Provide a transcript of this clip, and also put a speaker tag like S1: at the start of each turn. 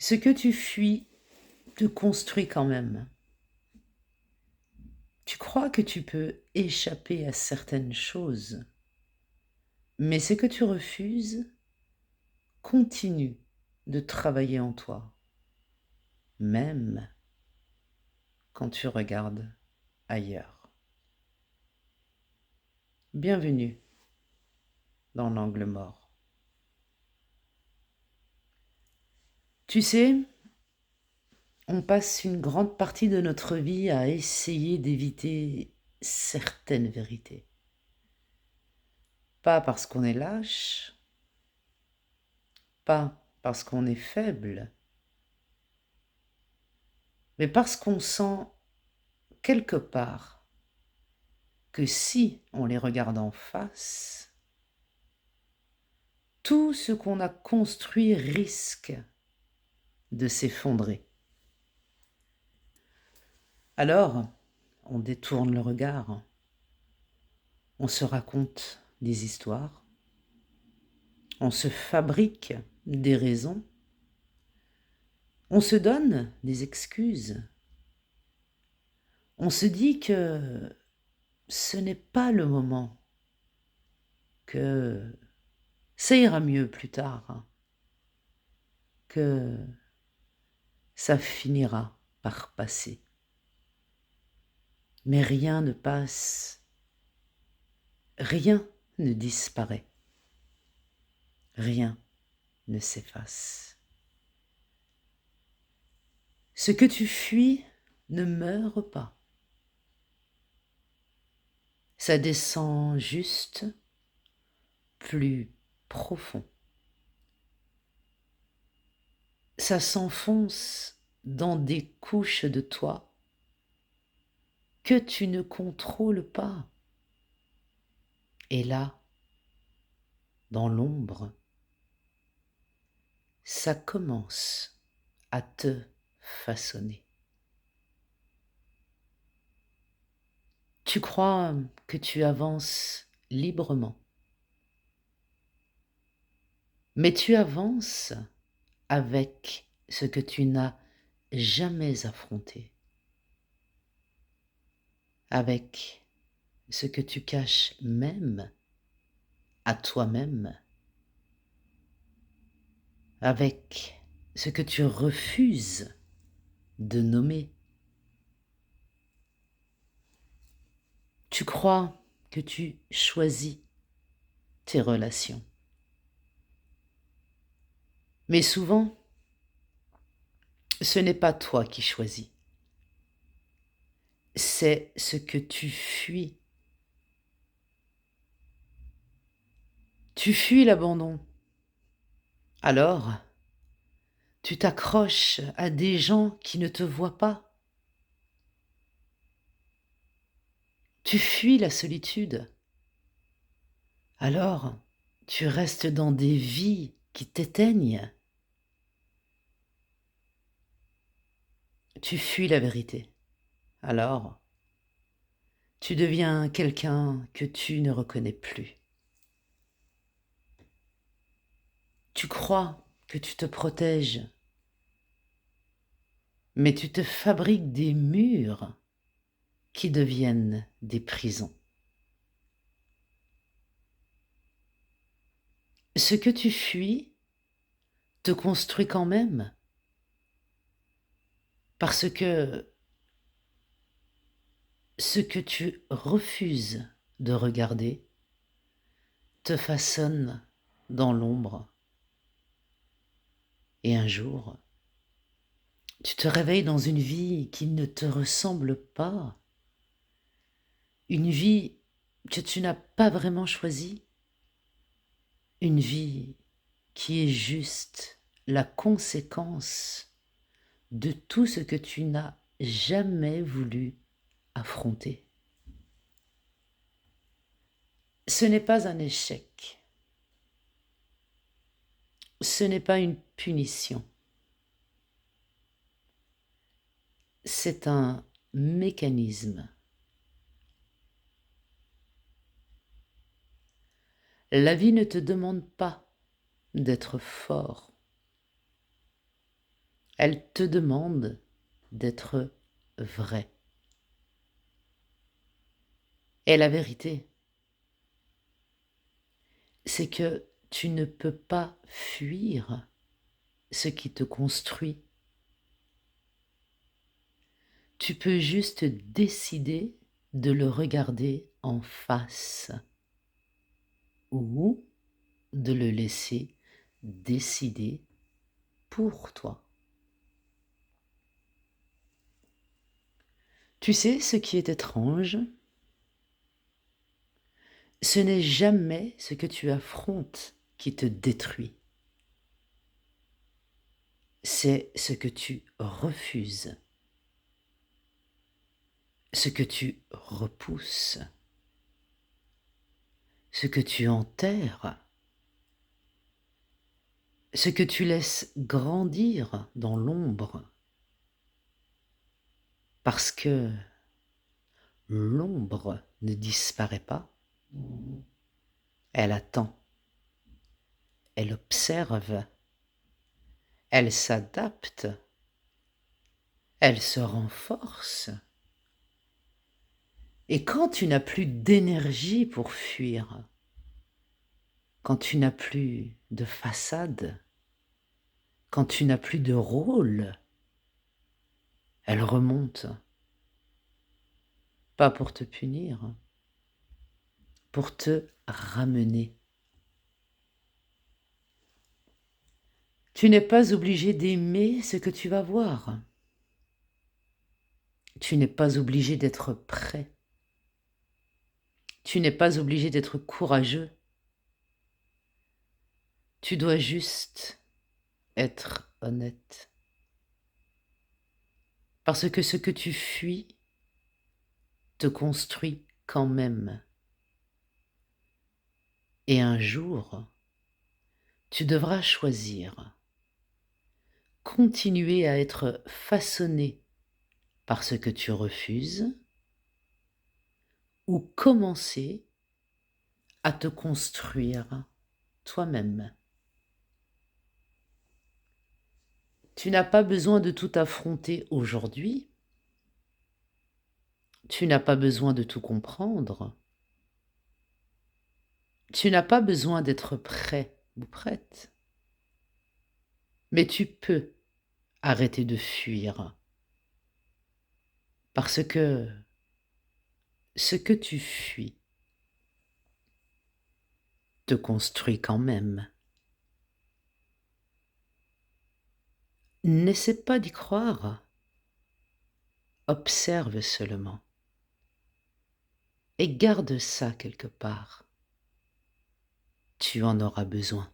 S1: Ce que tu fuis te construit quand même. Tu crois que tu peux échapper à certaines choses, mais ce que tu refuses continue de travailler en toi, même quand tu regardes ailleurs. Bienvenue dans l'angle mort. Tu sais, on passe une grande partie de notre vie à essayer d'éviter certaines vérités. Pas parce qu'on est lâche, pas parce qu'on est faible, mais parce qu'on sent quelque part que si on les regarde en face, tout ce qu'on a construit risque de s'effondrer. Alors, on détourne le regard, on se raconte des histoires, on se fabrique des raisons, on se donne des excuses, on se dit que ce n'est pas le moment, que ça ira mieux plus tard, que ça finira par passer. Mais rien ne passe, rien ne disparaît, rien ne s'efface. Ce que tu fuis ne meurt pas. Ça descend juste plus profond. Ça s'enfonce dans des couches de toi que tu ne contrôles pas. Et là, dans l'ombre, ça commence à te façonner. Tu crois que tu avances librement, mais tu avances avec ce que tu n'as jamais affronté, avec ce que tu caches même à toi-même, avec ce que tu refuses de nommer. Tu crois que tu choisis tes relations. Mais souvent, ce n'est pas toi qui choisis. C'est ce que tu fuis. Tu fuis l'abandon. Alors, tu t'accroches à des gens qui ne te voient pas. Tu fuis la solitude. Alors, tu restes dans des vies qui t'éteignent. Tu fuis la vérité. Alors, tu deviens quelqu'un que tu ne reconnais plus. Tu crois que tu te protèges, mais tu te fabriques des murs qui deviennent des prisons. Ce que tu fuis te construit quand même, parce que ce que tu refuses de regarder te façonne dans l'ombre. Et un jour, tu te réveilles dans une vie qui ne te ressemble pas, une vie que tu n'as pas vraiment choisie, une vie qui est juste la conséquence de tout ce que tu n'as jamais voulu affronter. Ce n'est pas un échec, ce n'est pas une punition, c'est un mécanisme. La vie ne te demande pas d'être fort. Elle te demande d'être vrai. Et la vérité, c'est que tu ne peux pas fuir ce qui te construit. Tu peux juste décider de le regarder en face ou de le laisser décider pour toi. Tu sais ce qui est étrange? Ce n'est jamais ce que tu affrontes qui te détruit. C'est ce que tu refuses, ce que tu repousses, ce que tu enterres, ce que tu laisses grandir dans l'ombre. Parce que l'ombre ne disparaît pas, elle attend, elle observe, elle s'adapte, elle se renforce. Et quand tu n'as plus d'énergie pour fuir, quand tu n'as plus de façade, quand tu n'as plus de rôle, elle remonte. Pas pour te punir, pour te ramener. Tu n'es pas obligé d'aimer ce que tu vas voir. Tu n'es pas obligé d'être prêt. Tu n'es pas obligé d'être courageux. Tu dois juste être honnête. Parce que ce que tu fuis te construit quand même. Et un jour, tu devras choisir. Continuer à être façonné par ce que tu refuses ou commencer à te construire toi-même. Tu n'as pas besoin de tout affronter aujourd'hui. Tu n'as pas besoin de tout comprendre. Tu n'as pas besoin d'être prêt ou prête. Mais tu peux arrêter de fuir. Parce que ce que tu fuis te construit quand même. N'essaie pas d'y croire. Observe seulement. Et garde ça quelque part. Tu en auras besoin.